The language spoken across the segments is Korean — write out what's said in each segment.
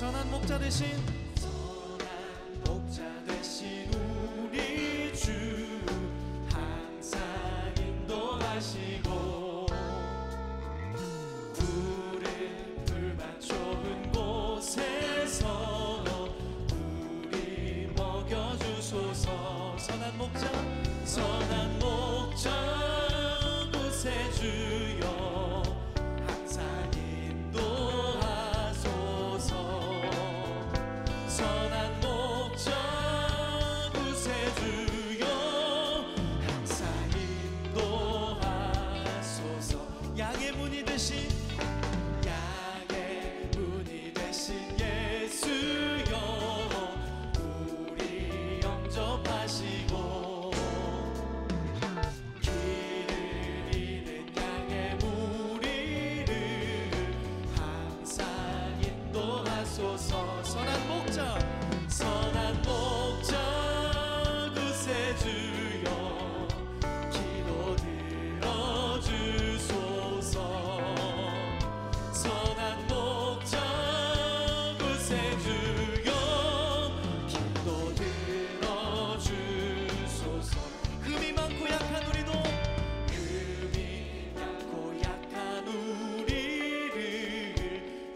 선한 목자 되신 우리 주 항상 인도하시고 푸른 풀밭 좋은 곳에서 우리 먹여주소서. 선한 목자 구세주여 항상 인도하소서. 선한 목자 구세주여 항상 인도하소서. 양의 문이 되신 예수여 우리 영접하시고 길을 잃은 양의 무리를 항상 인도하소서. 선한 목자 구세주여 기도 들어주소서. 선한 목자 구세주여 기도 들어주소서. 흠이 많고 약한 우리도 우리를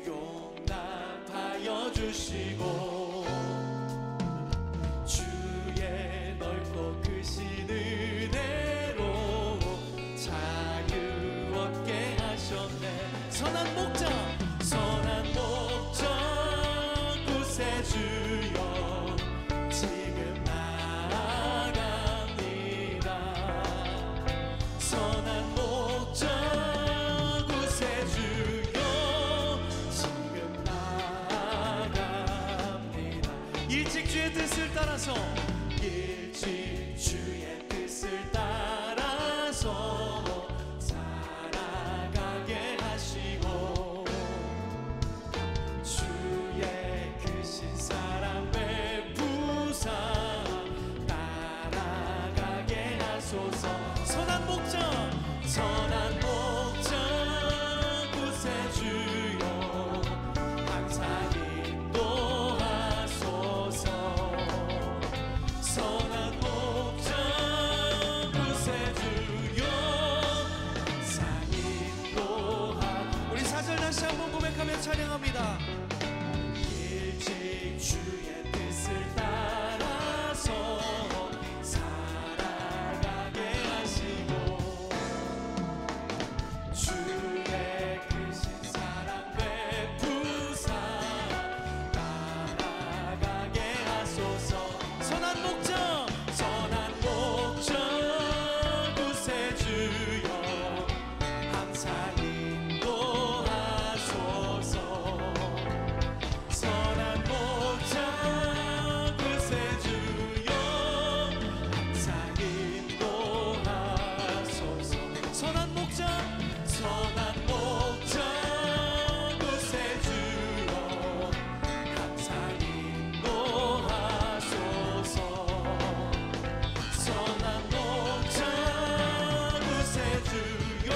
용납하여 주시고 주의 넓고 크신 은혜로 자유 얻게 하셨네. 선한 목자 구세주여 지금 나아갑니다. 선한 목자 구세주여 지금 나아갑니다. 일찍 주의 뜻을 따라서 살아가게 하시고 주의 크신 사랑 베푸사 따라가게 하소서. 선한 목자 구세주여 항상 인도하소서. 선한 목자 구세주여 항상 인도하. 우리 사절 다시 한번 고백하며 찬양합니다. 일찍 주의 뜻을 따라서 살아가게 하시고 주의 크신 사랑 베푸사 따라가게 하소서. 선한 목자 구세주여 항상 인도하소서. 선한 목자 구세주여 항상 인도하소서. 선한 목자 구세주여 항상 인도하소서. 선한 목자 구세주여.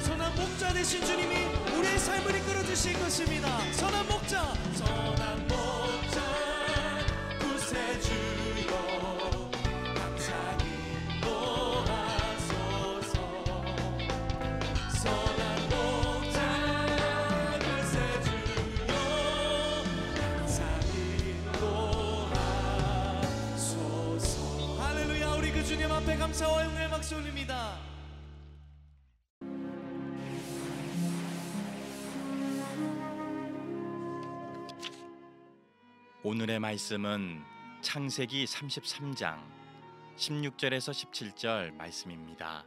선한 목자 되신 주님이 우리의 삶을 이끌어 주실 것입니다. 선한 목자 구세주여 항상 인도하소서. 선한 목자 구세주여 항상 인도하소서. 할렐루야. 우리 그 주님 앞에 감사와 영광의 박수 올립니다. 오늘의 말씀은 창세기 33장 16절에서 17절 말씀입니다.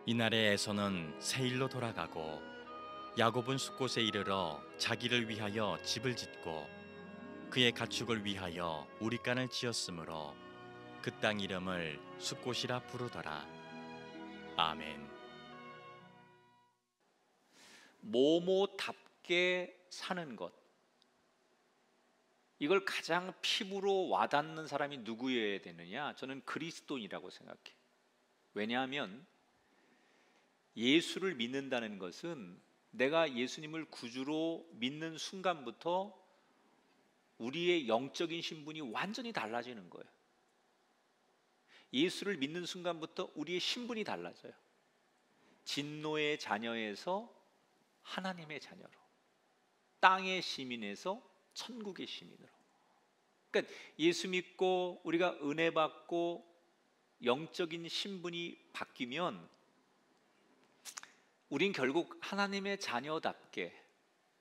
이날에 에서는 세일로 돌아가고 야곱은 숫곳에 이르러 자기를 위하여 집을 짓고 그의 가축을 위하여 우리간을 지었으므로 그 땅 이름을 숫곳이라 부르더라. 아멘. 모모답게 사는 것, 이걸 가장 피부로 와닿는 사람이 누구여야 되느냐? 저는 그리스도인이라고 생각해요. 왜냐하면 예수를 믿는다는 것은 내가 예수님을 구주로 믿는 순간부터 우리의 영적인 신분이 완전히 달라지는 거예요. 예수를 믿는 순간부터 우리의 신분이 달라져요. 진노의 자녀에서 하나님의 자녀로, 땅의 시민에서 천국의 시민으로. 그러니까 예수 믿고 우리가 은혜 받고 영적인 신분이 바뀌면 우린 결국 하나님의 자녀답게,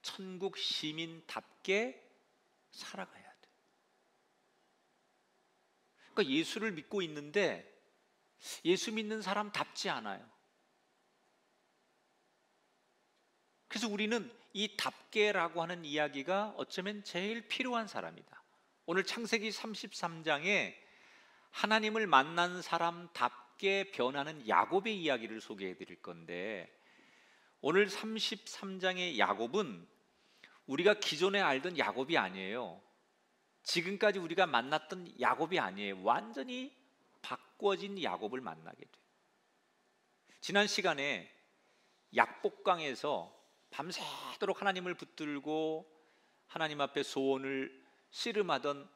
천국 시민답게 살아가야 돼. 그러니까 예수를 믿고 있는데 예수 믿는 사람답지 않아요. 그래서 우리는 이 답게라고 하는 이야기가 어쩌면 제일 필요한 사람이다. 오늘 창세기 33장에 하나님을 만난 사람답게 변하는 야곱의 이야기를 소개해 드릴 건데, 오늘 33장의 야곱은 우리가 기존에 알던 야곱이 아니에요. 지금까지 우리가 만났던 야곱이 아니에요. 완전히 바꿔진 야곱을 만나게 돼요. 지난 시간에 약복강에서 밤새도록 하나님을 붙들고 하나님 앞에 소원을 씨름하던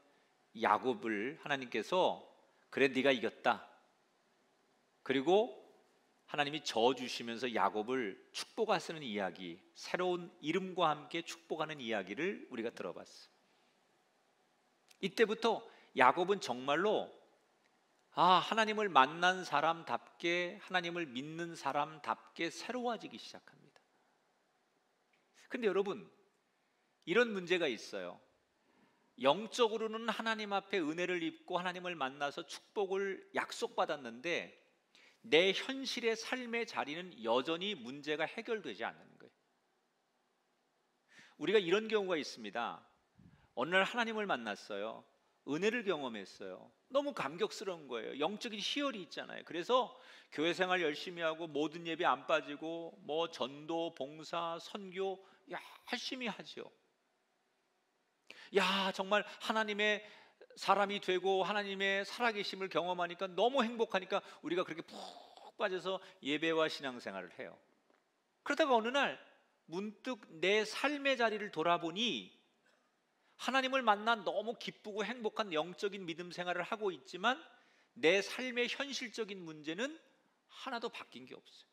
야곱을 하나님께서 그래 네가 이겼다, 그리고 하나님이 저 주시면서 야곱을 축복하시는 이야기, 새로운 이름과 함께 축복하는 이야기를 우리가 들어봤어요. 이때부터 야곱은 정말로 하나님을 만난 사람답게, 하나님을 믿는 사람답게 새로워지기 시작합니다. 근데 여러분, 이런 문제가 있어요. 영적으로는 하나님 앞에 은혜를 입고 하나님을 만나서 축복을 약속받았는데 내 현실의 삶의 자리는 여전히 문제가 해결되지 않는 거예요. 우리가 이런 경우가 있습니다. 어느 날 하나님을 만났어요. 은혜를 경험했어요. 너무 감격스러운 거예요. 영적인 희열이 있잖아요. 그래서 교회 생활 열심히 하고 모든 예배 안 빠지고 뭐 전도, 봉사, 선교 열심히 하죠. 정말 하나님의 사람이 되고 하나님의 살아계심을 경험하니까 너무 행복하니까 우리가 그렇게 푹 빠져서 예배와 신앙생활을 해요. 그러다가 어느 날 문득 내 삶의 자리를 돌아보니 하나님을 만나 너무 기쁘고 행복한 영적인 믿음 생활을 하고 있지만 내 삶의 현실적인 문제는 하나도 바뀐 게 없어요.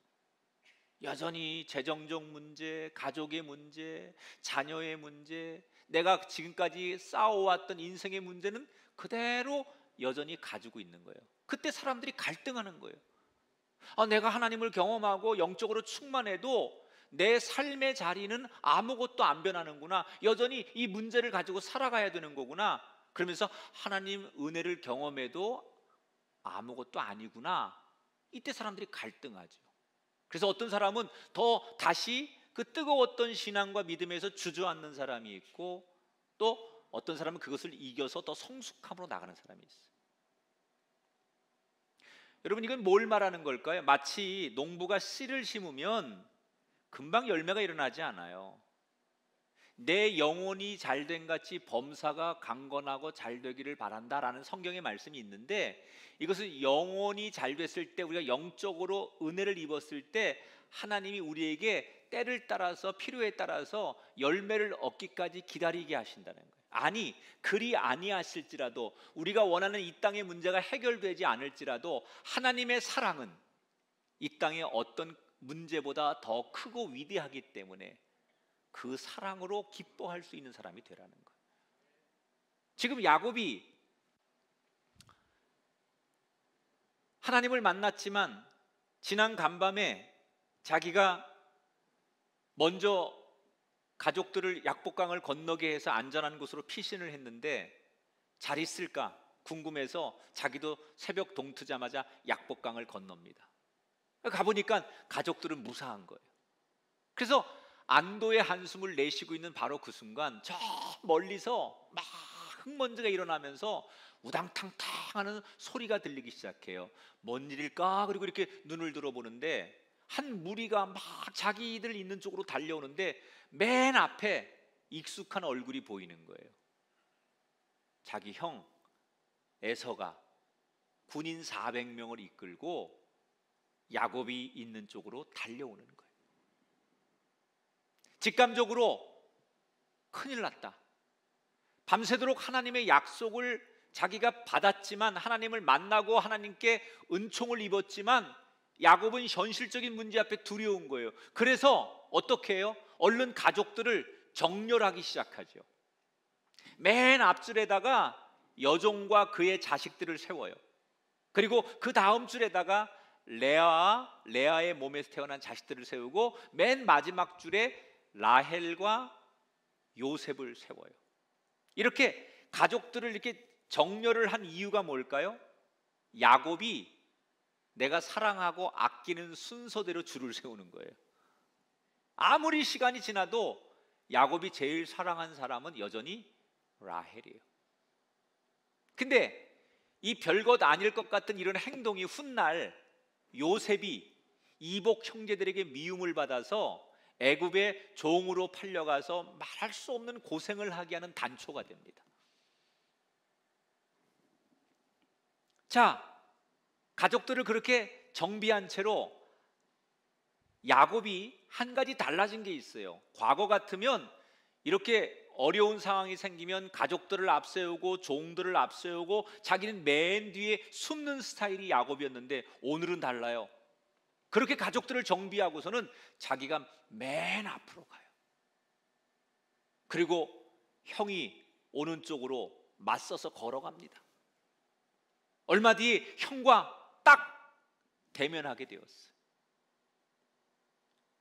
여전히 재정적 문제, 가족의 문제, 자녀의 문제, 내가 지금까지 쌓아왔던 인생의 문제는 그대로 여전히 가지고 있는 거예요. 그때 사람들이 갈등하는 거예요. 내가 하나님을 경험하고 영적으로 충만해도 내 삶의 자리는 아무것도 안 변하는구나, 여전히 이 문제를 가지고 살아가야 되는 거구나, 그러면서 하나님 은혜를 경험해도 아무것도 아니구나. 이때 사람들이 갈등하죠. 그래서 어떤 사람은 더 다시 그 뜨거웠던 신앙과 믿음에서 주저앉는 사람이 있고, 또 어떤 사람은 그것을 이겨서 더 성숙함으로 나가는 사람이 있어요. 여러분, 이건 뭘 말하는 걸까요? 마치 농부가 씨를 심으면 금방 열매가 일어나지 않아요. 내 영혼이 잘된 같이 범사가 강건하고 잘 되기를 바란다라는 성경의 말씀이 있는데, 이것은 영혼이 잘 됐을 때, 우리가 영적으로 은혜를 입었을 때 하나님이 우리에게 때를 따라서 필요에 따라서 열매를 얻기까지 기다리게 하신다는 거예요. 아니, 그리 아니하실지라도, 우리가 원하는 이 땅의 문제가 해결되지 않을지라도 하나님의 사랑은 이 땅의 어떤 문제보다 더 크고 위대하기 때문에 그 사랑으로 기뻐할 수 있는 사람이 되라는 거예요. 지금 야곱이 하나님을 만났지만 지난 간밤에 자기가 먼저 가족들을 약복강을 건너게 해서 안전한 곳으로 피신을 했는데 잘 있을까 궁금해서 자기도 새벽 동트자마자 약복강을 건넙니다. 가보니까 가족들은 무사한 거예요. 그래서 안도의 한숨을 내쉬고 있는 바로 그 순간 저 멀리서 막 흙먼지가 일어나면서 우당탕탕 하는 소리가 들리기 시작해요. 뭔 일일까? 그리고 이렇게 눈을 들어보는데 한 무리가 막 자기들 있는 쪽으로 달려오는데 맨 앞에 익숙한 얼굴이 보이는 거예요. 자기 형 에서가 군인 400명을 이끌고 야곱이 있는 쪽으로 달려오는 거예요. 직감적으로 큰일 났다. 밤새도록 하나님의 약속을 자기가 받았지만, 하나님을 만나고 하나님께 은총을 입었지만, 야곱은 현실적인 문제 앞에 두려운 거예요. 그래서 어떻게 해요? 얼른 가족들을 정렬하기 시작하죠. 맨 앞줄에다가 여종과 그의 자식들을 세워요. 그리고 그 다음 줄에다가 레아의 몸에서 태어난 자식들을 세우고, 맨 마지막 줄에 라헬과 요셉을 세워요. 이렇게 가족들을 이렇게 정렬을 한 이유가 뭘까요? 야곱이 내가 사랑하고 아끼는 순서대로 줄을 세우는 거예요. 아무리 시간이 지나도 야곱이 제일 사랑한 사람은 여전히 라헬이에요. 근데 이 별것 아닐 것 같은 이런 행동이 훗날 요셉이 이복 형제들에게 미움을 받아서 애굽의 종으로 팔려가서 말할 수 없는 고생을 하게 하는 단초가 됩니다. 자, 가족들을 그렇게 정비한 채로 야곱이 한 가지 달라진 게 있어요. 과거 같으면 이렇게 어려운 상황이 생기면 가족들을 앞세우고 종들을 앞세우고 자기는 맨 뒤에 숨는 스타일이 야곱이었는데, 오늘은 달라요. 그렇게 가족들을 정비하고서는 자기가 맨 앞으로 가요. 그리고 형이 오는 쪽으로 맞서서 걸어갑니다. 얼마 뒤에 형과 딱 대면하게 되었어요.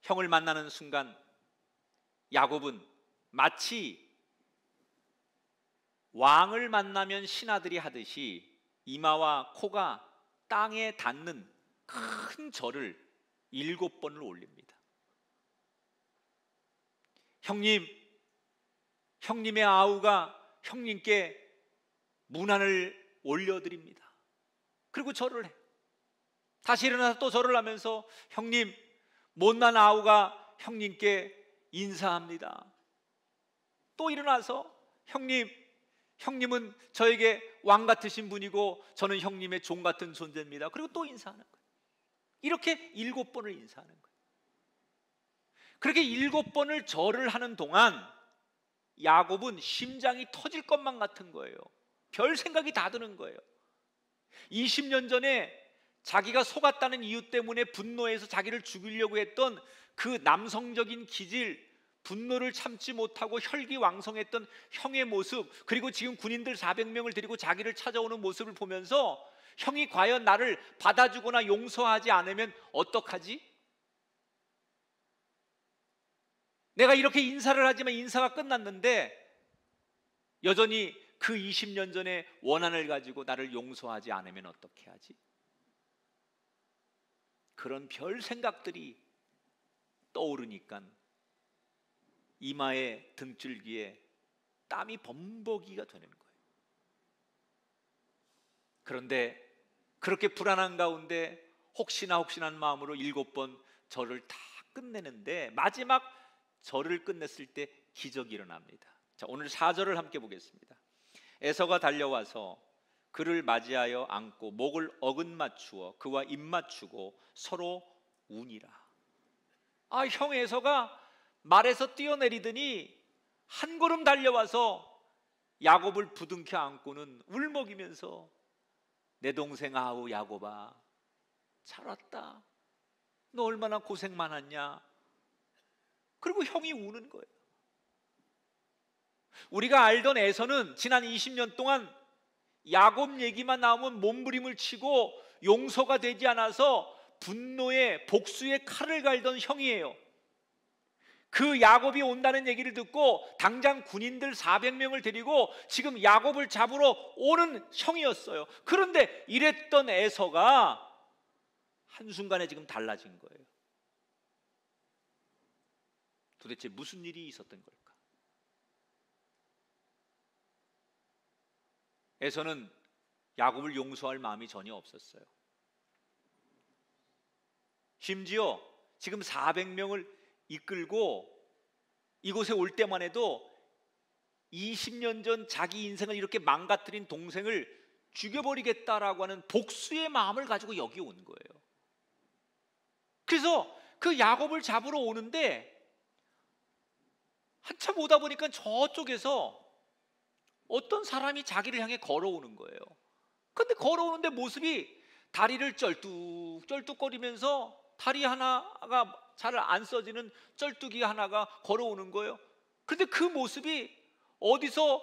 형을 만나는 순간 야곱은 마치 왕을 만나면 신하들이 하듯이 이마와 코가 땅에 닿는 큰 절을 7번을 올립니다. 형님의 아우가 형님께 문안을 올려드립니다. 그리고 절을 해. 다시 일어나서 또 절을 하면서 형님, 못난 아우가 형님께 인사합니다. 또 일어나서 형님은 저에게 왕 같으신 분이고 저는 형님의 종 같은 존재입니다. 그리고 또 인사하는 거예요. 이렇게 7번을 인사하는 거예요. 그렇게 7번을 절을 하는 동안 야곱은 심장이 터질 것만 같은 거예요. 별 생각이 다 드는 거예요. 20년 전에 자기가 속았다는 이유 때문에 분노해서 자기를 죽이려고 했던 그 남성적인 기질, 분노를 참지 못하고 혈기왕성했던 형의 모습, 그리고 지금 군인들 400명을 데리고 자기를 찾아오는 모습을 보면서 형이 과연 나를 받아주거나 용서하지 않으면 어떡하지? 내가 이렇게 인사를 하지만 인사가 끝났는데 여전히 그 20년 전에 원한을 가지고 나를 용서하지 않으면 어떻게 하지? 그런 별 생각들이 떠오르니까 이마에 등줄기에 땀이 범벅이가 되는 거예요. 그런데 그렇게 불안한 가운데 혹시나 마음으로 7번 절을 다 끝내는데, 마지막 절을 끝냈을 때 기적이 일어납니다. 자, 오늘 4절을 함께 보겠습니다. 에서가 달려와서 그를 맞이하여 안고 목을 어긋맞추어 그와 입맞추고 서로 우니라. 형 에서가 말에서 뛰어내리더니 한 걸음 달려와서 야곱을 부둥켜 안고는 울먹이면서 내 동생 아우 야곱아, 잘 왔다. 너 얼마나 고생 많았냐. 그리고 형이 우는 거예요. 우리가 알던 에서는 지난 20년 동안 야곱 얘기만 나오면 몸부림을 치고 용서가 되지 않아서 분노의 복수의 칼을 갈던 형이에요. 그 야곱이 온다는 얘기를 듣고 당장 군인들 400명을 데리고 지금 야곱을 잡으러 오는 형이었어요. 그런데 이랬던 에서가 한순간에 지금 달라진 거예요. 도대체 무슨 일이 있었던 걸까? 에서는 야곱을 용서할 마음이 전혀 없었어요. 심지어 지금 400명을 이끌고 이곳에 올 때만 해도 20년 전 자기 인생을 이렇게 망가뜨린 동생을 죽여버리겠다라고 하는 복수의 마음을 가지고 여기 온 거예요. 그래서 그 야곱을 잡으러 오는데 한참 오다 보니까 저쪽에서 어떤 사람이 자기를 향해 걸어오는 거예요. 근데 걸어오는데 모습이 다리를 쩔뚝쩔뚝거리면서 다리 하나가 잘 안 써지는 쩔뚝이 하나가 걸어오는 거예요. 근데 그 모습이 어디서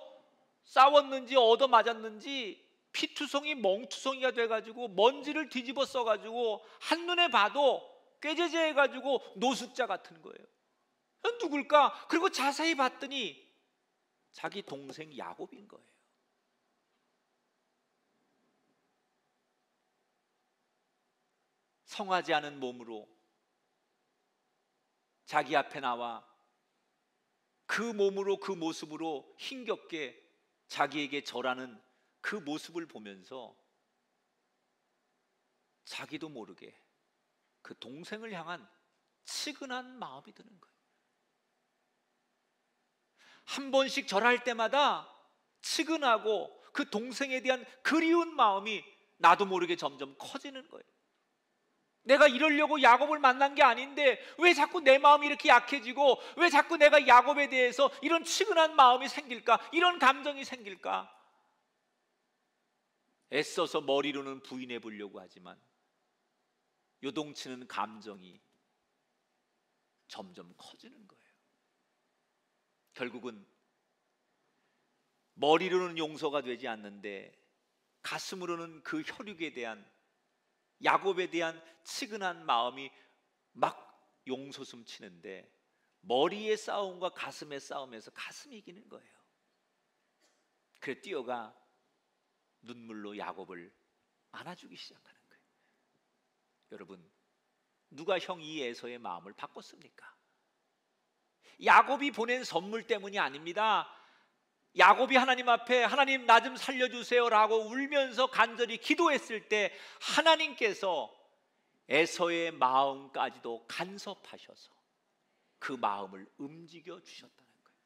싸웠는지 얻어맞았는지 피투성이 멍투성이가 돼가지고 먼지를 뒤집어 써가지고 한눈에 봐도 꾀죄죄해가지고 노숙자 같은 거예요. 누굴까? 그리고 자세히 봤더니 자기 동생 야곱인 거예요. 성하지 않은 몸으로 자기 앞에 나와 그 몸으로 그 모습으로 힘겹게 자기에게 절하는 그 모습을 보면서 자기도 모르게 그 동생을 향한 치근한 마음이 드는 거예요. 한 번씩 절할 때마다 치근하고 그 동생에 대한 그리운 마음이 나도 모르게 점점 커지는 거예요. 내가 이러려고 야곱을 만난 게 아닌데 왜 자꾸 내 마음이 이렇게 약해지고 왜 자꾸 내가 야곱에 대해서 이런 치근한 마음이 생길까? 이런 감정이 생길까? 애써서 머리로는 부인해 보려고 하지만 요동치는 감정이 점점 커지는 거예요. 결국은 머리로는 용서가 되지 않는데 가슴으로는 그 혈육에 대한 야곱에 대한 치근한 마음이 막 용솟음 치는데 머리의 싸움과 가슴의 싸움에서 가슴이 이기는 거예요. 그래 뛰어가 눈물로 야곱을 안아주기 시작하는 거예요. 여러분, 누가 형 이 에서의 마음을 바꿨습니까? 야곱이 보낸 선물 때문이 아닙니다. 야곱이 하나님 앞에 하나님 나 좀 살려주세요 라고 울면서 간절히 기도했을 때 하나님께서 에서의 마음까지도 간섭하셔서 그 마음을 움직여 주셨다는 거예요.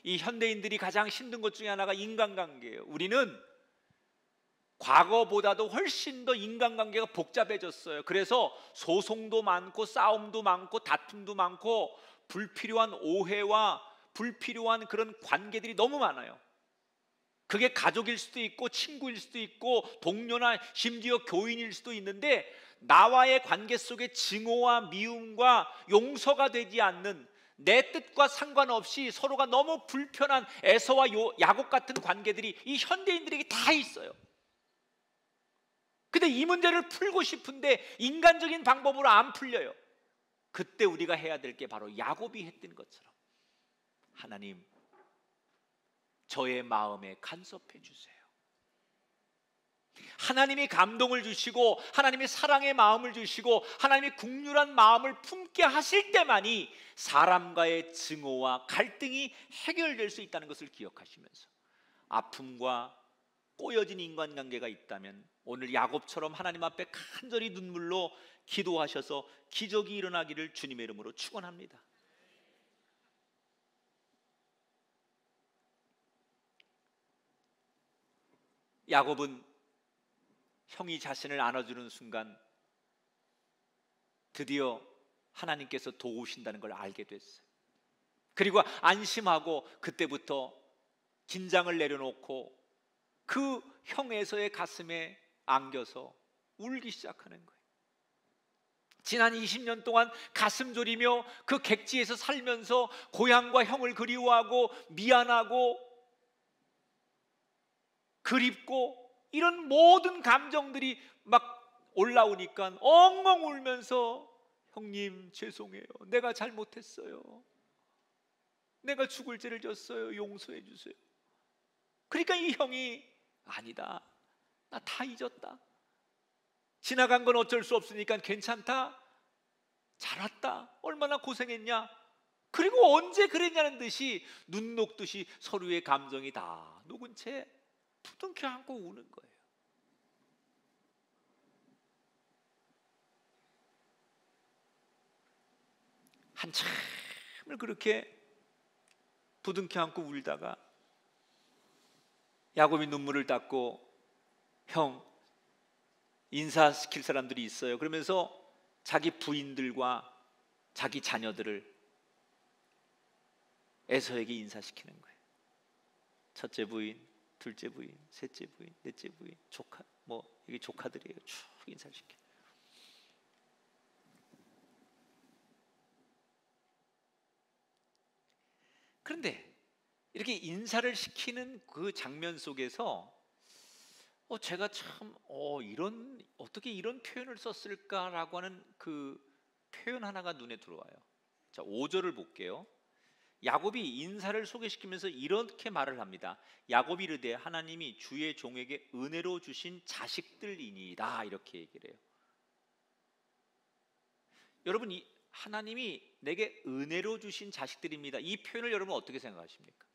이 현대인들이 가장 힘든 것 중에 하나가 인간관계예요. 우리는 과거보다도 훨씬 더 인간관계가 복잡해졌어요. 그래서 소송도 많고 싸움도 많고 다툼도 많고 불필요한 오해와 불필요한 그런 관계들이 너무 많아요. 그게 가족일 수도 있고 친구일 수도 있고 동료나 심지어 교인일 수도 있는데 나와의 관계 속에 증오와 미움과 용서가 되지 않는 내 뜻과 상관없이 서로가 너무 불편한 에서와 야곱 같은 관계들이 이 현대인들에게 다 있어요. 근데 이 문제를 풀고 싶은데 인간적인 방법으로 안 풀려요. 그때 우리가 해야 될 게 바로 야곱이 했던 것처럼 하나님, 저의 마음에 간섭해 주세요. 하나님이 감동을 주시고 하나님이 사랑의 마음을 주시고 하나님이 국률한 마음을 품게 하실 때만이 사람과의 증오와 갈등이 해결될 수 있다는 것을 기억하시면서 아픔과 꼬여진 인간관계가 있다면 오늘 야곱처럼 하나님 앞에 간절히 눈물로 기도하셔서 기적이 일어나기를 주님의 이름으로 축원합니다. 야곱은 형이 자신을 안아주는 순간 드디어 하나님께서 도우신다는 걸 알게 됐어요. 그리고 안심하고 그때부터 긴장을 내려놓고 그 형 에서의 가슴에 안겨서 울기 시작하는 거예요. 지난 20년 동안 가슴 졸이며 그 객지에서 살면서 고향과 형을 그리워하고 미안하고 그립고 이런 모든 감정들이 막 올라오니까 엉엉 울면서 형님 죄송해요. 내가 잘못했어요. 내가 죽을 죄를 졌어요. 용서해 주세요. 그러니까 이 형이 아니다. 나 다 잊었다. 지나간 건 어쩔 수 없으니까 괜찮다. 잘 왔다. 얼마나 고생했냐. 그리고 언제 그랬냐는 듯이 눈 녹듯이 서로의 감정이 다 녹은 채 부둥켜 안고 우는 거예요. 한참을 그렇게 부둥켜 안고 울다가 야곱이 눈물을 닦고 형 인사시킬 사람들이 있어요. 그러면서 자기 부인들과 자기 자녀들을 에서에게 인사시키는 거예요. 첫째 부인, 둘째 부인, 셋째 부인, 넷째 부인, 조카, 뭐 이게 조카들이에요. 쭉 인사시켜. 그런데 이렇게 인사를 시키는 그 장면 속에서 제가 참 이런 어떻게 이런 표현을 썼을까라고 하는 그 표현 하나가 눈에 들어와요. 자, 5절을 볼게요. 야곱이 인사를 소개시키면서 이렇게 말을 합니다. 야곱이 이르되 하나님이 주의 종에게 은혜로 주신 자식들이니이다, 이렇게 얘기를 해요. 여러분, 이 하나님이 내게 은혜로 주신 자식들입니다, 이 표현을 여러분 어떻게 생각하십니까?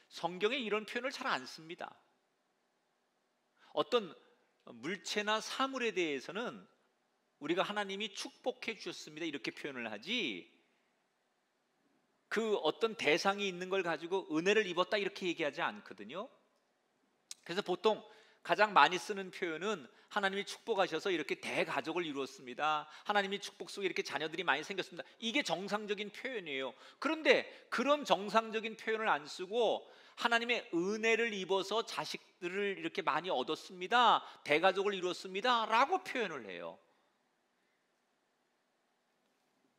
성경에 이런 표현을 잘 안 씁니다. 어떤 물체나 사물에 대해서는 우리가 하나님이 축복해 주셨습니다 이렇게 표현을 하지, 그 어떤 대상이 있는 걸 가지고 은혜를 입었다 이렇게 얘기하지 않거든요. 그래서 보통 가장 많이 쓰는 표현은 하나님이 축복하셔서 이렇게 대가족을 이루었습니다, 하나님이 축복 속에 이렇게 자녀들이 많이 생겼습니다, 이게 정상적인 표현이에요. 그런데 그런 정상적인 표현을 안 쓰고 하나님의 은혜를 입어서 자식들을 이렇게 많이 얻었습니다, 대가족을 이루었습니다 라고 표현을 해요.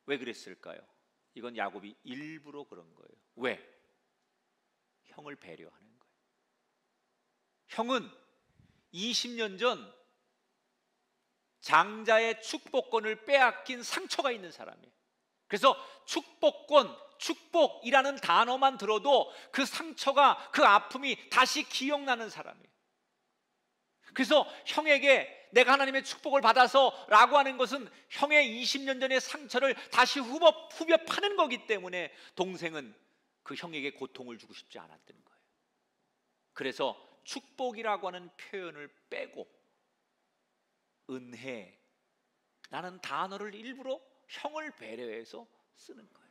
왜 그랬을까요? 이건 야곱이 일부러 그런 거예요. 왜? 형을 배려하는 거예요. 형은 20년 전 장자의 축복권을 빼앗긴 상처가 있는 사람이에요. 그래서 축복권, 축복이라는 단어만 들어도 그 상처가, 그 아픔이 다시 기억나는 사람이에요. 그래서 형에게 내가 하나님의 축복을 받아서 라고 하는 것은 형의 20년 전의 상처를 다시 후벼 파는 거기 때문에 동생은 그 형에게 고통을 주고 싶지 않았던 거예요. 그래서 축복이라고 하는 표현을 빼고 은혜라는 단어를 일부러 형을 배려해서 쓰는 거예요.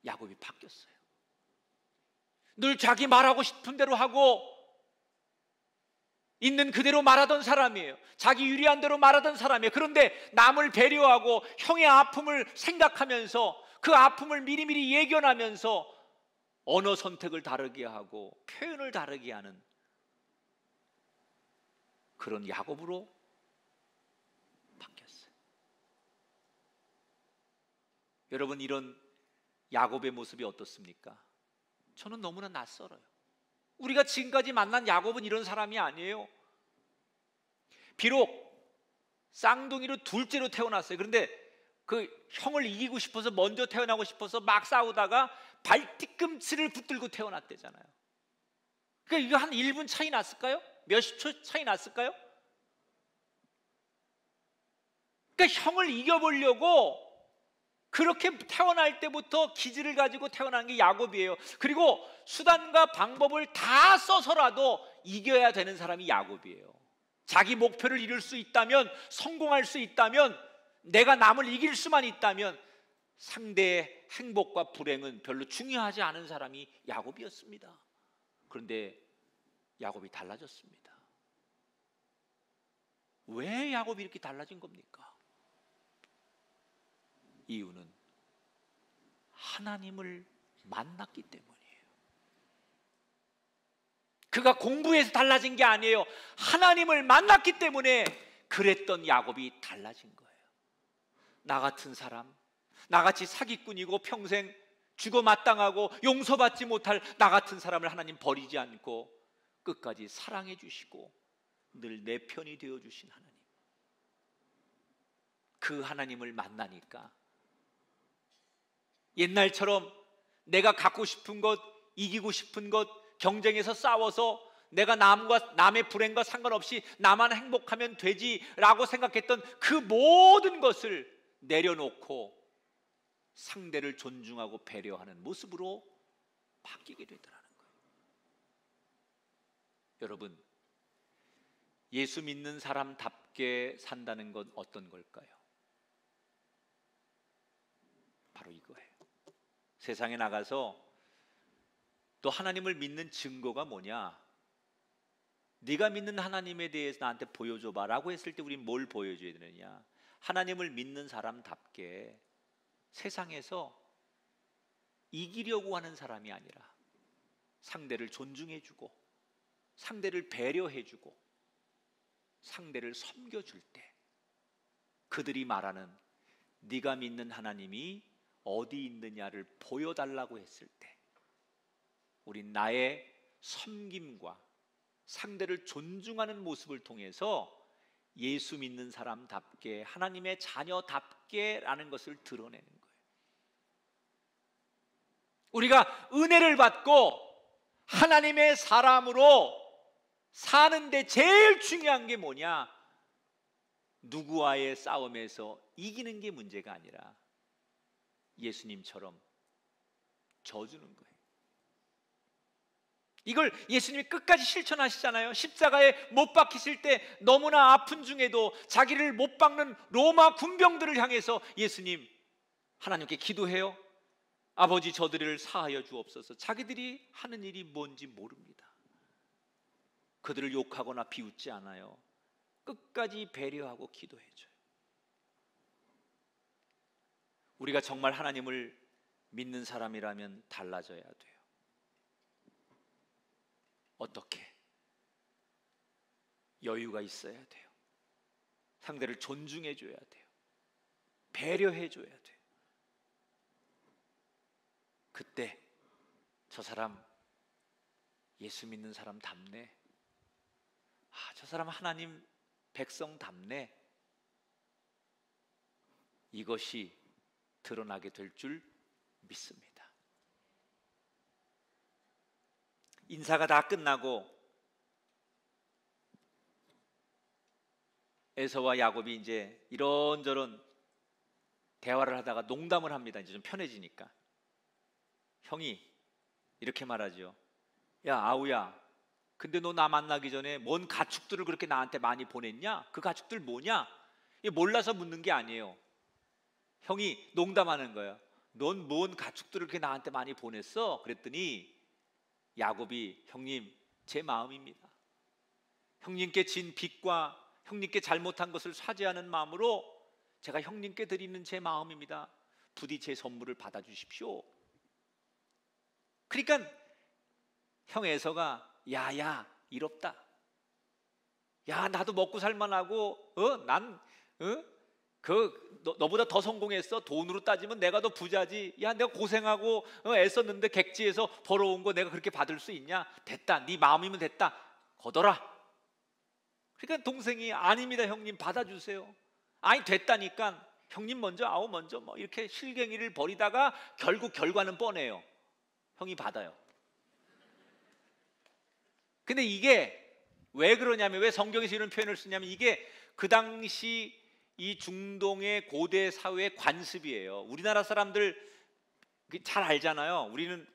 야곱이 바뀌었어요. 늘 자기 말하고 싶은 대로 하고 있는 그대로 말하던 사람이에요. 자기 유리한 대로 말하던 사람이에요. 그런데 남을 배려하고 형의 아픔을 생각하면서 그 아픔을 미리미리 예견하면서 언어 선택을 다르게 하고 표현을 다르게 하는 그런 야곱으로 바뀌었어요. 여러분, 이런 야곱의 모습이 어떻습니까? 저는 너무나 낯설어요. 우리가 지금까지 만난 야곱은 이런 사람이 아니에요. 비록 쌍둥이로 둘째로 태어났어요. 그런데 그 형을 이기고 싶어서, 먼저 태어나고 싶어서 막 싸우다가 발뒤꿈치를 붙들고 태어났대잖아요. 그러니까 이거 한 1분 차이 났을까요? 몇십 초 차이 났을까요? 그러니까 형을 이겨보려고 그렇게 태어날 때부터 기질을 가지고 태어난 게 야곱이에요. 그리고 수단과 방법을 다 써서라도 이겨야 되는 사람이 야곱이에요. 자기 목표를 이룰 수 있다면, 성공할 수 있다면, 내가 남을 이길 수만 있다면 상대의 행복과 불행은 별로 중요하지 않은 사람이 야곱이었습니다. 그런데 야곱이 달라졌습니다. 왜 야곱이 이렇게 달라진 겁니까? 이유는 하나님을 만났기 때문이에요. 그가 공부해서 달라진 게 아니에요. 하나님을 만났기 때문에 그랬던 야곱이 달라진 거예요. 나 같은 사람, 나같이 사기꾼이고 평생 죽어 마땅하고 용서받지 못할 나 같은 사람을 하나님 버리지 않고 끝까지 사랑해 주시고 늘 내 편이 되어 주신 하나님, 그 하나님을 만나니까 옛날처럼 내가 갖고 싶은 것, 이기고 싶은 것, 경쟁에서 싸워서 내가 남의 불행과 상관없이 나만 행복하면 되지라고 생각했던 그 모든 것을 내려놓고 상대를 존중하고 배려하는 모습으로 바뀌게 되더라는 거예요. 여러분, 예수 믿는 사람답게 산다는 건 어떤 걸까요? 바로 이거예요. 세상에 나가서 너 하나님을 믿는 증거가 뭐냐? 네가 믿는 하나님에 대해서 나한테 보여줘봐 라고 했을 때 우린 뭘 보여줘야 되느냐? 하나님을 믿는 사람답게 세상에서 이기려고 하는 사람이 아니라 상대를 존중해주고 상대를 배려해주고 상대를 섬겨줄 때 그들이 말하는 네가 믿는 하나님이 어디 있느냐를 보여달라고 했을 때 우린 나의 섬김과 상대를 존중하는 모습을 통해서 예수 믿는 사람답게 하나님의 자녀답게 라는 것을 드러내는 거예요. 우리가 은혜를 받고 하나님의 사람으로 사는데 제일 중요한 게 뭐냐? 누구와의 싸움에서 이기는 게 문제가 아니라 예수님처럼 져주는 거예요. 이걸 예수님이 끝까지 실천하시잖아요. 십자가에 못 박히실 때 너무나 아픈 중에도 자기를 못 박는 로마 군병들을 향해서 예수님 하나님께 기도해요. 아버지 저들을 사하여 주옵소서. 자기들이 하는 일이 뭔지 모릅니다. 그들을 욕하거나 비웃지 않아요. 끝까지 배려하고 기도해줘요. 우리가 정말 하나님을 믿는 사람이라면 달라져야 돼요. 어떻게? 여유가 있어야 돼요. 상대를 존중해 줘야 돼요. 배려해 줘야 돼요. 그때 저 사람 예수 믿는 사람 답네. 저 사람 하나님 백성 답네. 이것이 드러나게 될 줄 믿습니다. 인사가 다 끝나고 에서와 야곱이 이제 이런저런 대화를 하다가 농담을 합니다. 이제 좀 편해지니까 형이 이렇게 말하죠. 야 아우야, 근데 너 나 만나기 전에 뭔 가축들을 그렇게 나한테 많이 보냈냐? 그 가축들 뭐냐? 이게 몰라서 묻는 게 아니에요. 형이 농담하는 거예요. 넌 뭔 가축들을 그렇게 나한테 많이 보냈어? 그랬더니 야곱이 형님 제 마음입니다. 형님께 진 빚과 형님께 잘못한 것을 사죄하는 마음으로 제가 형님께 드리는 제 마음입니다. 부디 제 선물을 받아주십시오. 그러니까 형 에서가 야야 이롭다. 야 나도 먹고 살만하고 너보다 더 성공했어. 돈으로 따지면 내가 더 부자지. 야 내가 고생하고 애썼는데 객지에서 벌어온 거 내가 그렇게 받을 수 있냐? 됐다. 네 마음이면 됐다. 거둬라. 그러니까 동생이 아닙니다 형님 받아주세요. 아니 됐다니까 형님 먼저 아우 먼저 뭐 이렇게 실갱이를 벌이다가 결국 결과는 뻔해요. 형이 받아요. 근데 이게 왜 그러냐면 왜 성경에서 이런 표현을 쓰냐면 이게 그 당시 이 중동의 고대 사회의 관습이에요. 우리나라 사람들 잘 알잖아요. 우리는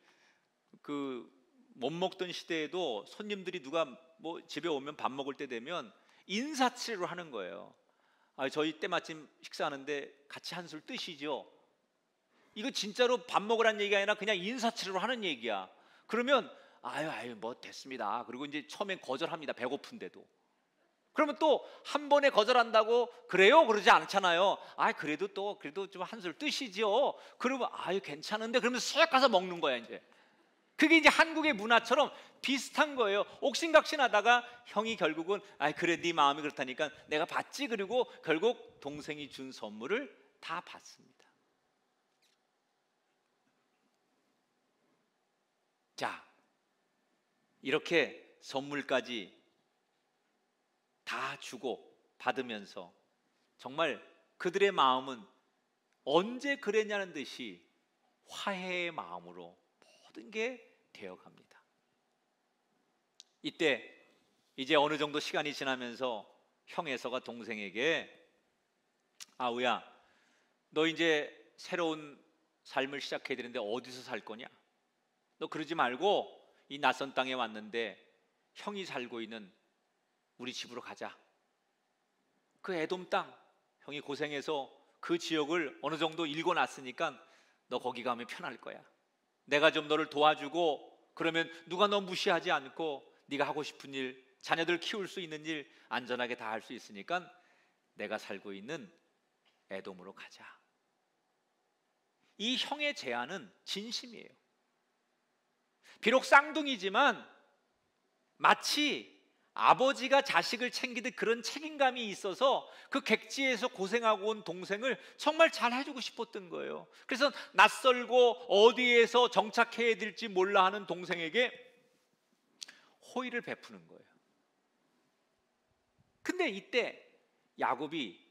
그 못 먹던 시대에도 손님들이 누가 뭐 집에 오면 밥 먹을 때 되면 인사치레로 하는 거예요. 저희 때마침 식사하는데 같이 한술 뜨시죠. 이거 진짜로 밥 먹으라는 얘기가 아니라 그냥 인사치레로 하는 얘기야. 그러면 아유 뭐 됐습니다. 그리고 이제 처음엔 거절합니다. 배고픈데도. 그러면 또 한 번에 거절한다고 그래요? 그러지 않잖아요. 그래도 좀 한술 뜨시죠. 그러면 괜찮은데 그러면서 쓱 가서 먹는 거야 이제. 그게 이제 한국의 문화처럼 비슷한 거예요. 옥신각신하다가 형이 결국은 그래 네 마음이 그렇다니까 내가 받지. 그리고 결국 동생이 준 선물을 다 받습니다. 자, 이렇게 선물까지 다 주고 받으면서 정말 그들의 마음은 언제 그랬냐는 듯이 화해의 마음으로 모든 게 되어갑니다. 이때 이제 어느 정도 시간이 지나면서 형 에서가 동생에게 아우야 너 이제 새로운 삶을 시작해야 되는데 어디서 살 거냐? 너 그러지 말고 이 낯선 땅에 왔는데 형이 살고 있는 우리 집으로 가자. 그 에돔 땅 형이 고생해서 그 지역을 어느 정도 읽어놨으니까 너 거기 가면 편할 거야. 내가 좀 너를 도와주고 그러면 누가 너 무시하지 않고 네가 하고 싶은 일, 자녀들 키울 수 있는 일 안전하게 다 할 수 있으니까 내가 살고 있는 에돔으로 가자. 이 형의 제안은 진심이에요. 비록 쌍둥이지만 마치 아버지가 자식을 챙기듯 그런 책임감이 있어서 그 객지에서 고생하고 온 동생을 정말 잘 해주고 싶었던 거예요. 그래서 낯설고 어디에서 정착해야 될지 몰라 하는 동생에게 호의를 베푸는 거예요. 근데 이때 야곱이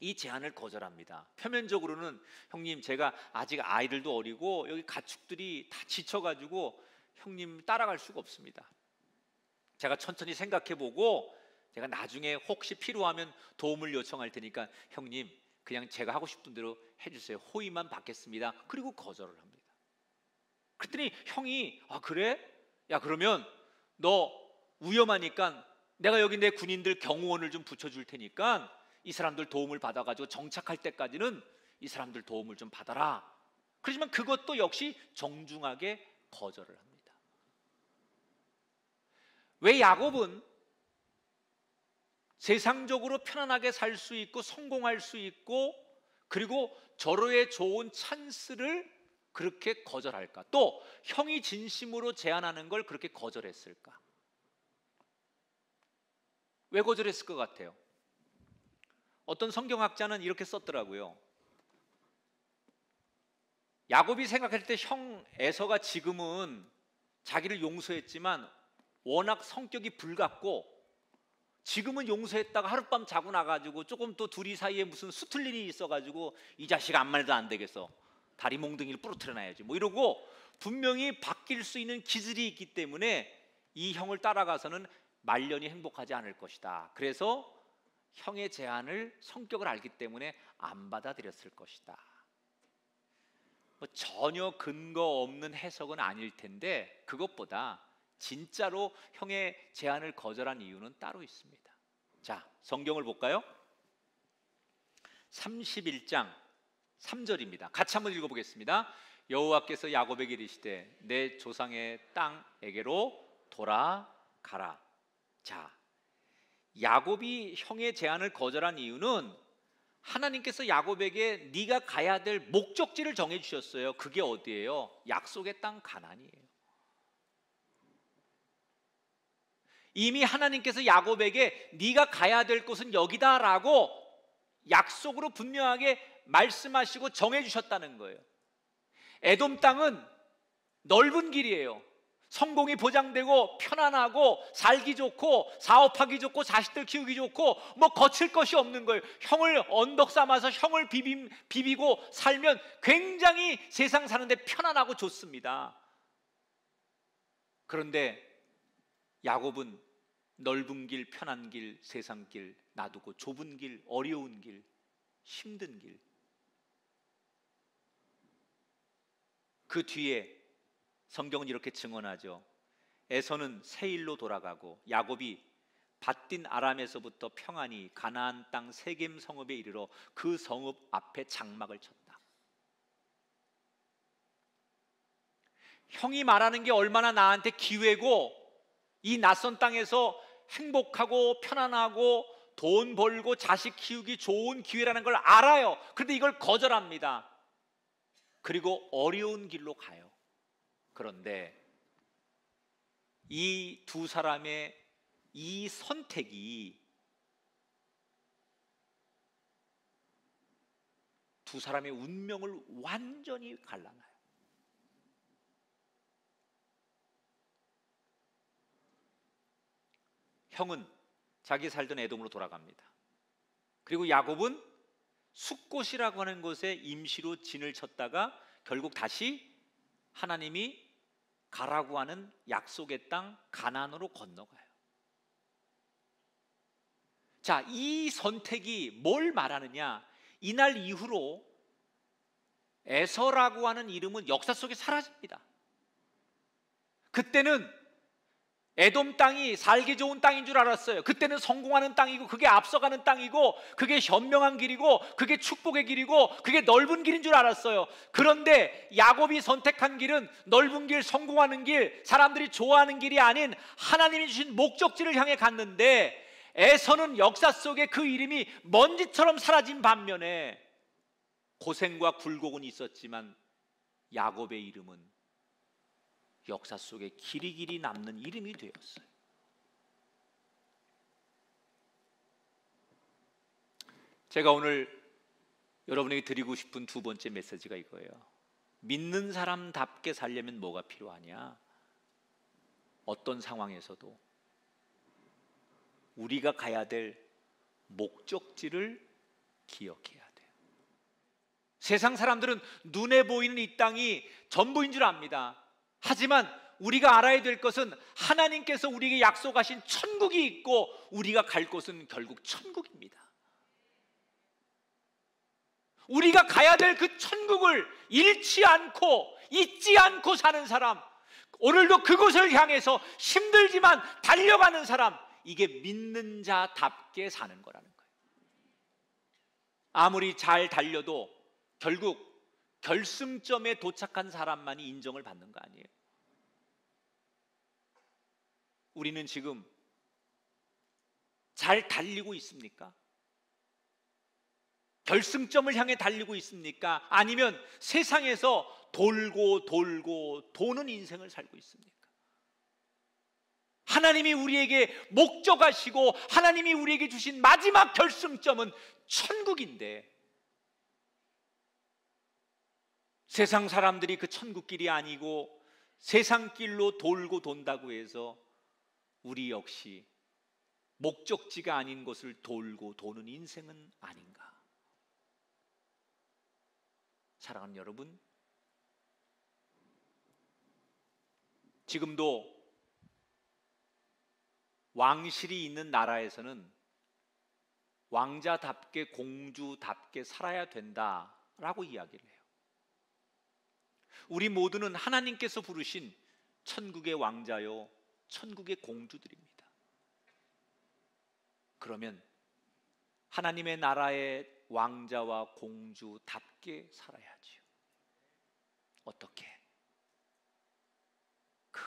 이 제안을 거절합니다. 표면적으로는 형님, 제가 아직 아이들도 어리고 여기 가축들이 다 지쳐가지고 형님 따라갈 수가 없습니다. 제가 천천히 생각해보고 제가 나중에 혹시 필요하면 도움을 요청할 테니까 형님 그냥 제가 하고 싶은 대로 해주세요. 호의만 받겠습니다. 그리고 거절을 합니다. 그랬더니 형이 아 그래? 야 그러면 너 위험하니까 내가 여기 내 군인들 경호원을 좀 붙여줄 테니까 이 사람들 도움을 받아가지고 정착할 때까지는 이 사람들 도움을 좀 받아라. 그렇지만 그것도 역시 정중하게 거절을 합니다. 왜 야곱은 세상적으로 편안하게 살 수 있고 성공할 수 있고 그리고 절호의 좋은 찬스를 그렇게 거절할까? 또 형이 진심으로 제안하는 걸 그렇게 거절했을까? 왜 거절했을 것 같아요? 어떤 성경학자는 이렇게 썼더라고요. 야곱이 생각할 때 형 에서가 지금은 자기를 용서했지만 워낙 성격이 불같고 지금은 용서했다가 하룻밤 자고 나가지고 조금 또 둘이 사이에 무슨 수틀 일이 있어가지고 이 자식 아무 말도 안 되겠어, 다리 몽둥이를 부러뜨려놔야지 뭐 이러고 분명히 바뀔 수 있는 기질이 있기 때문에 이 형을 따라가서는 말년이 행복하지 않을 것이다. 그래서 형의 제안을 성격을 알기 때문에 안 받아들였을 것이다. 뭐 전혀 근거 없는 해석은 아닐 텐데 그것보다 진짜로 형의 제안을 거절한 이유는 따로 있습니다. 자, 성경을 볼까요? 31장 3절입니다. 같이 한번 읽어보겠습니다. 여호와께서 야곱에게 이르시되 내 조상의 땅에게로 돌아가라. 자, 야곱이 형의 제안을 거절한 이유는 하나님께서 야곱에게 네가 가야 될 목적지를 정해 주셨어요. 그게 어디예요? 약속의 땅 가나안이에요. 이미 하나님께서 야곱에게 네가 가야 될 곳은 여기다라고 약속으로 분명하게 말씀하시고 정해 주셨다는 거예요. 에돔 땅은 넓은 길이에요. 성공이 보장되고 편안하고 살기 좋고 사업하기 좋고 자식들 키우기 좋고 뭐 거칠 것이 없는 거예요. 형을 언덕 삼아서 형을 비비고 살면 굉장히 세상 사는데 편안하고 좋습니다. 그런데 야곱은 넓은 길, 편한 길, 세상 길 놔두고 좁은 길, 어려운 길, 힘든 길, 그 뒤에 성경은 이렇게 증언하죠. 에서는 세일로 돌아가고 야곱이 밧딘 아람에서부터 평안히 가나안 땅 세겜 성읍에 이르러 그 성읍 앞에 장막을 쳤다. 형이 말하는 게 얼마나 나한테 기회고 이 낯선 땅에서 행복하고 편안하고 돈 벌고 자식 키우기 좋은 기회라는 걸 알아요. 그런데 이걸 거절합니다. 그리고 어려운 길로 가요. 그런데 이 두 사람의 이 선택이 두 사람의 운명을 완전히 갈라놔요. 형은 자기 살던 에돔으로 돌아갑니다. 그리고 야곱은 숫곳이라고 하는 곳에 임시로 진을 쳤다가 결국 다시 하나님이 가라고 하는 약속의 땅 가나안으로 건너가요. 자, 이 선택이 뭘 말하느냐? 이날 이후로 에서라고 하는 이름은 역사 속에 사라집니다. 그때는 에돔 땅이 살기 좋은 땅인 줄 알았어요. 그때는 성공하는 땅이고 그게 앞서가는 땅이고 그게 현명한 길이고 그게 축복의 길이고 그게 넓은 길인 줄 알았어요. 그런데 야곱이 선택한 길은 넓은 길, 성공하는 길, 사람들이 좋아하는 길이 아닌 하나님이 주신 목적지를 향해 갔는데 에서는 역사 속에 그 이름이 먼지처럼 사라진 반면에 고생과 굴곡은 있었지만 야곱의 이름은 역사 속에 길이길이 남는 이름이 되었어요. 제가 오늘 여러분에게 드리고 싶은 두 번째 메시지가 이거예요. 믿는 사람답게 살려면 뭐가 필요하냐? 어떤 상황에서도 우리가 가야 될 목적지를 기억해야 돼요. 세상 사람들은 눈에 보이는 이 땅이 전부인 줄 압니다. 하지만 우리가 알아야 될 것은 하나님께서 우리에게 약속하신 천국이 있고 우리가 갈 곳은 결국 천국입니다. 우리가 가야 될 그 천국을 잃지 않고 잊지 않고 사는 사람, 오늘도 그곳을 향해서 힘들지만 달려가는 사람, 이게 믿는 자답게 사는 거라는 거예요. 아무리 잘 달려도 결국 결승점에 도착한 사람만이 인정을 받는 거 아니에요. 우리는 지금 잘 달리고 있습니까? 결승점을 향해 달리고 있습니까? 아니면 세상에서 돌고 돌고 도는 인생을 살고 있습니까? 하나님이 우리에게 목적하시고 하나님이 우리에게 주신 마지막 결승점은 천국인데 세상 사람들이 그 천국길이 아니고 세상 길로 돌고 돈다고 해서 우리 역시 목적지가 아닌 곳을 돌고 도는 인생은 아닌가? 사랑하는 여러분, 지금도 왕실이 있는 나라에서는 왕자답게 공주답게 살아야 된다라고 이야기를 해요. 우리 모두는 하나님께서 부르신 천국의 왕자요 천국의 공주들입니다. 그러면 하나님의 나라의 왕자와 공주답게 살아야지요. 어떻게? 그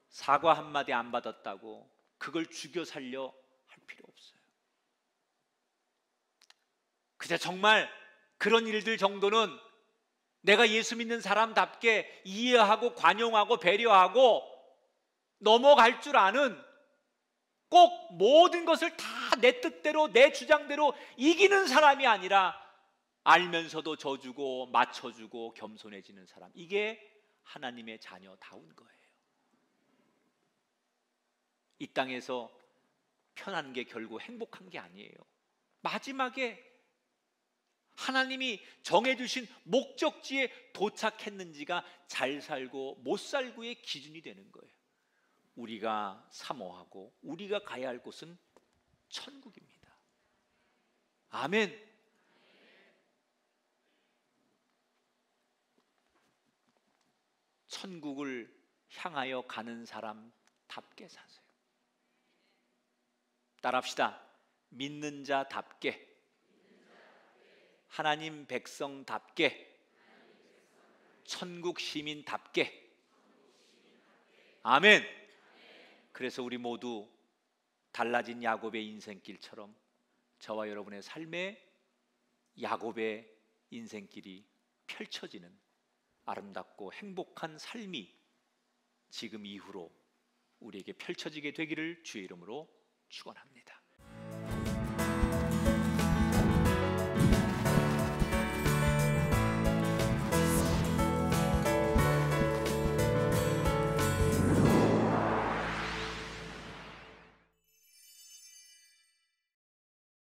사과 한마디 안 받았다고 그걸 죽여 살려 할 필요 없어요. 그저 정말 그런 일들 정도는 내가 예수 믿는 사람답게 이해하고 관용하고 배려하고 넘어갈 줄 아는, 꼭 모든 것을 다 내 뜻대로 내 주장대로 이기는 사람이 아니라 알면서도 져주고 맞춰주고 겸손해지는 사람, 이게 하나님의 자녀다운 거예요. 이 땅에서 편한 게 결국 행복한 게 아니에요. 마지막에 하나님이 정해주신 목적지에 도착했는지가 잘 살고 못 살고의 기준이 되는 거예요. 우리가 사모하고 우리가 가야 할 곳은 천국입니다. 아멘. 천국을 향하여 가는 사람답게 사세요. 따라합시다. 믿는 자답게, 하나님 백성답게, 천국 시민답게. 아멘. 그래서 우리 모두 달라진 야곱의 인생길처럼 저와 여러분의 삶에 야곱의 인생길이 펼쳐지는 아름답고 행복한 삶이 지금 이후로 우리에게 펼쳐지게 되기를 주의 이름으로 축원합니다.